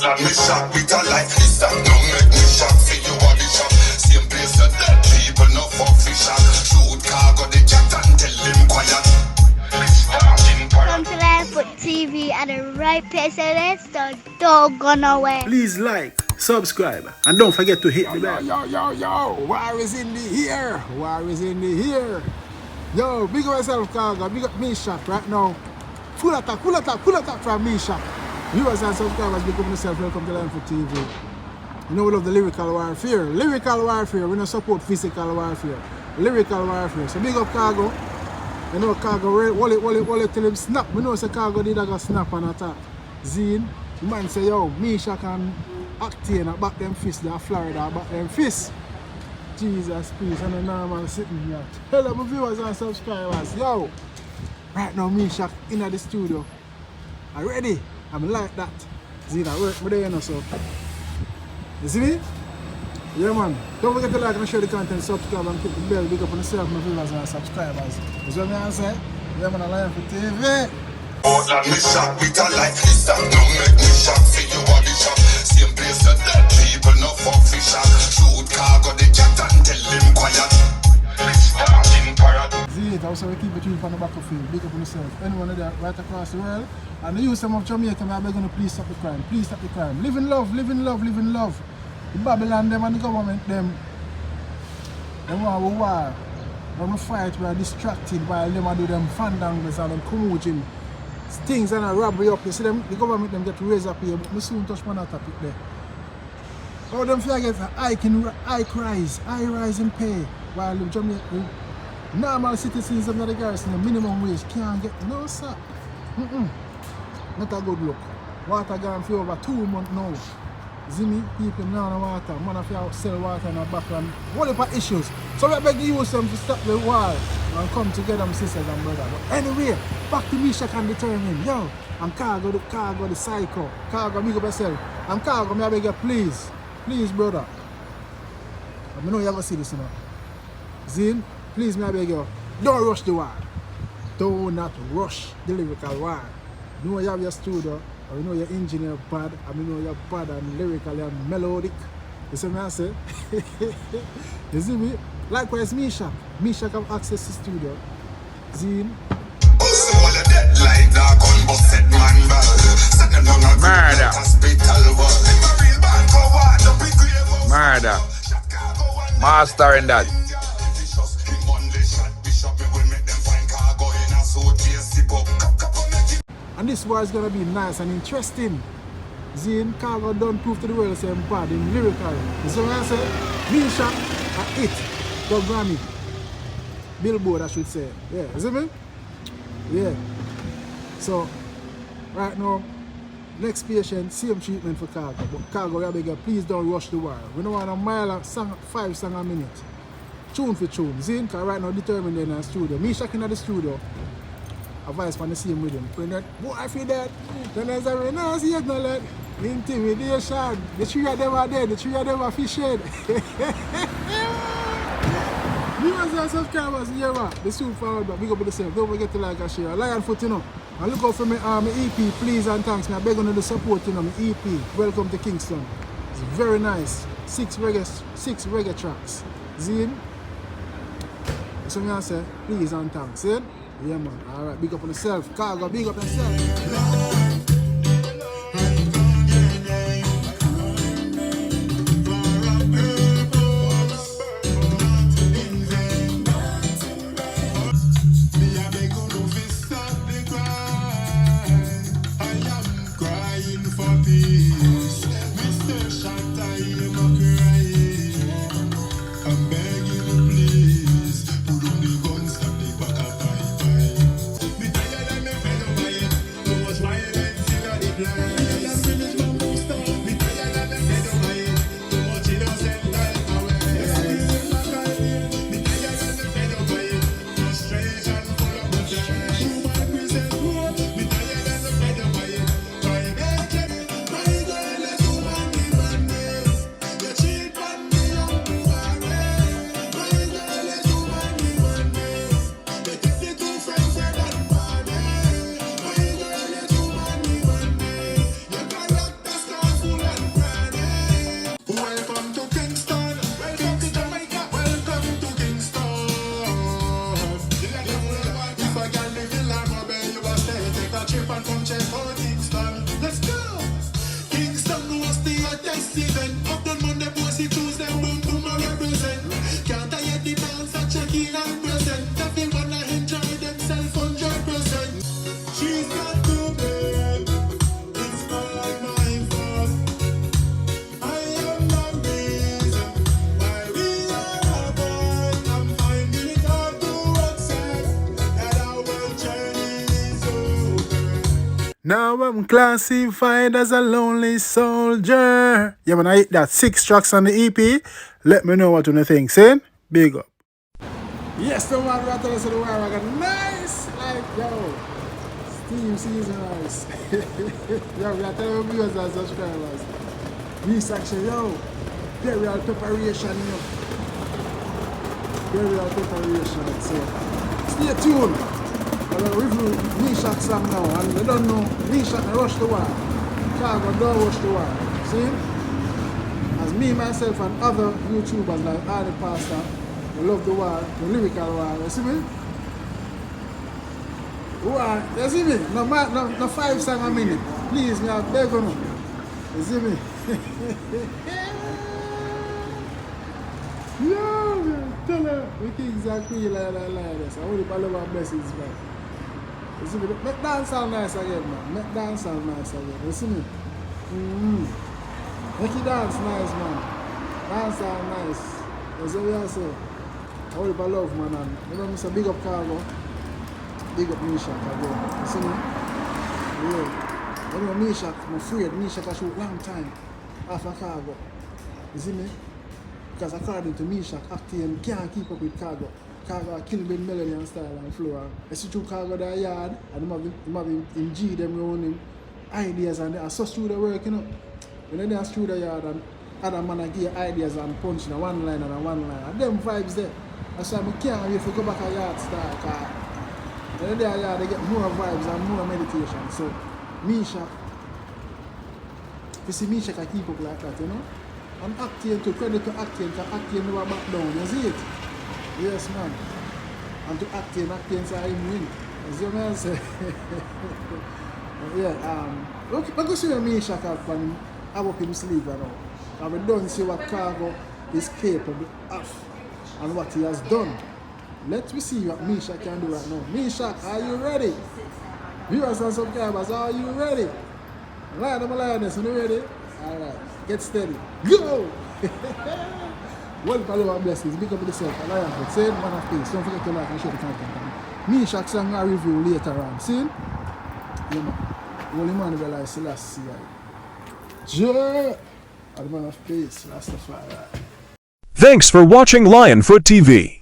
Portland, Meshak, with a life is that don't make me shock. See you on the shop, same place that dead people no fuck fish shop. Shoot Khago the cat and tell him quiet. Come to Clapb TV at the right place and let's don't go nowhere. Please like, subscribe, and don't forget to hit the bell. Yo, war is in the here. War is in the here. Yo, big up yourself, Khago. Big up Meshak right now. Full attack from Meshak. Viewers and subscribers, big up yourself. Welcome to Clapb TV. You know we love the lyrical warfare. Lyrical warfare. We don't support physical warfare. Lyrical warfare. So big up Khago. You know Khago, hold it till him snap. We know say Khago did a snap and attack. Zine, the man say, yo, Meshak and Octane back them fists, they're Florida, back them fists. Jesus, peace, and a normal sitting here. Hello, my viewers and subscribers. Yo, right now, Meshak in the studio. Are you ready? I'm like that. Zine, I work with you, you know, so. You see me? Yeah, man. Don't forget to like and share the content, subscribe, and click the bell. Big up on yourself, my viewers and subscribers. That's what I say. Yeah, man, I Clapb TV. Portland, Meshak, with a life is that don't make me shock. See you on the shop, same place that dead people no fuck fish shop. Shoot Khago the cat and tell him quiet. See it, also we keep it real from the battlefield. Big up on yourself. Anyone there right across the world. And the youth of Jamaica, I beg you to please stop the crime. Please stop the crime. Live in love, live in love, live in love. The Babylon them and the government them want a war. When we fight, we are distracted while them do them fandangles and them commotion. Things and a robbery up. You see them, the government them get raised up here, but we soon touch one topic there. How them feel get high rise in pay while the Jamaica normal citizens of the garrison, the minimum wage can't get no sir. Not a good look. Water gone for over 2 months now. See me, people now no water. Man if you sell water in the background. Whole heap of issues. So we beg the youth them to stop the war and come together, my sisters and brothers. But anyway, back to Meshak and determine. Yo, I'm Khago the psycho. Khago, big up yourself. I'm Khago, may I beg you please. Please, brother. I know you're gonna see this, you know. Zine, please, may I beg you. Don't rush the war. Do not rush the lyrical war. You know you have your studio. I know your engineer bad, I know you're bad and lyrical and melodic. You see what I say? You see me? Likewise Meshak. Meshak have access to studio. Zine. Murder. Master in that. And this war is gonna be nice and interesting. Zine, Khago don't prove to the world say I'm bad in lyrical. You see what I say? Meshak are it. The Grammy. Billboard I should say. Yeah, you see me? Yeah. So right now, next patient, same treatment for Khago. But Khago, I beg you, please don't rush the war. We don't want a mile of song, 5 songs a minute. Tune for tune. Zine, because right now determined in the studio. Meshak in the studio. A voice from the same rhythm. When that boy I feel that, then I say, no, see it no like intimidation. The 3 of them are dead, the 3 of them are fish head. Viewers and subscribers, yeah, man. The soon forward, but big up with yourself. Don't forget to like and share. Lion Foot, you know. And look out for my EP, please and thanks. I beg on the support, you know, my EP. Welcome to Kingston. It's very nice. 6 reggae tracks. Zine. So I say, please and thanks. See? Yeah, man. Alright, big up on yourself. Khago, big up yourself. next event. Up on Monday, Pussy Tuesday, boom boom I represent. Can't I get the dance at Chucky and present? Everyone I enjoy themselves 100%. She's got to bed. It's not my fault. I am the reason why we are apart. I'm finding it hard to accept that our journey is over. Now I'm classified as a lonely soldier. Yeah, man, I hit that 6 tracks on the EP. Let me know what you think, saying? Big up. Yes, the man right there, so the wire I got nice. Like, yo, Steve season nice. Yo, we are telling viewers and subscribers. This action, yo, burial preparation, you know. Burial preparation, so stay tuned. I'm going to review Meshak song now, and they don't know Meshak rush the war. Khago don't rush the war. See? As me, myself, and other YouTubers like Adi Pastor, they love the war, the lyrical war. You see me? War, you see me? No 5 songs a minute. Please, me, I beg you. You see me? Yo, man, tell her we things are cool like this. I only follow our blessings, man. You see me? Make dance sound nice again, man. Make dance sound nice again. You see me? Make it dance nice, man. Dance sound nice. You see what I say? I only love, man. And you know, Mr. Big up Khago. Big up Meshak again. You see me? Yeah. You know, Meshak, I'm afraid Meshak I shoot long time after Khago. You see me? Because according to Meshak, Octane can't keep up with Khago. Khago kill with melody and style and flow. I see through Khago their yard and they have him G them around him ideas and they are so through the work, you know. When they are through the yard and other man give ideas and punch in a one line and a one line. And them vibes there. That's why I can't wait to go back a yard style. When they are yard, they get more vibes and more meditation. So Meshak, you see Meshak I keep up like that, you know. And Octane to credit to Octane, because Octane never back down, you see it? Yes, man. And to Octane say him win. You see what I say? Yeah, look, go see where Meshak up and have up him sleeve now. And we don't see what Khago is capable of and what he has done. Let me see what Meshak can do right now. Meshak, are you ready? Viewers and subscribers, are you ready? Lion them lioness, are you ready? Alright. Get steady. Go! Well, follow our blessings. Big up yourself. I like it. Say man of peace. Don't forget to like and share the content. Meshak song I review later on. See? Yeah, man. Holy man will I Selassie. Joe! The man of peace. Rastafari. Thanks for watching Lionfoot TV.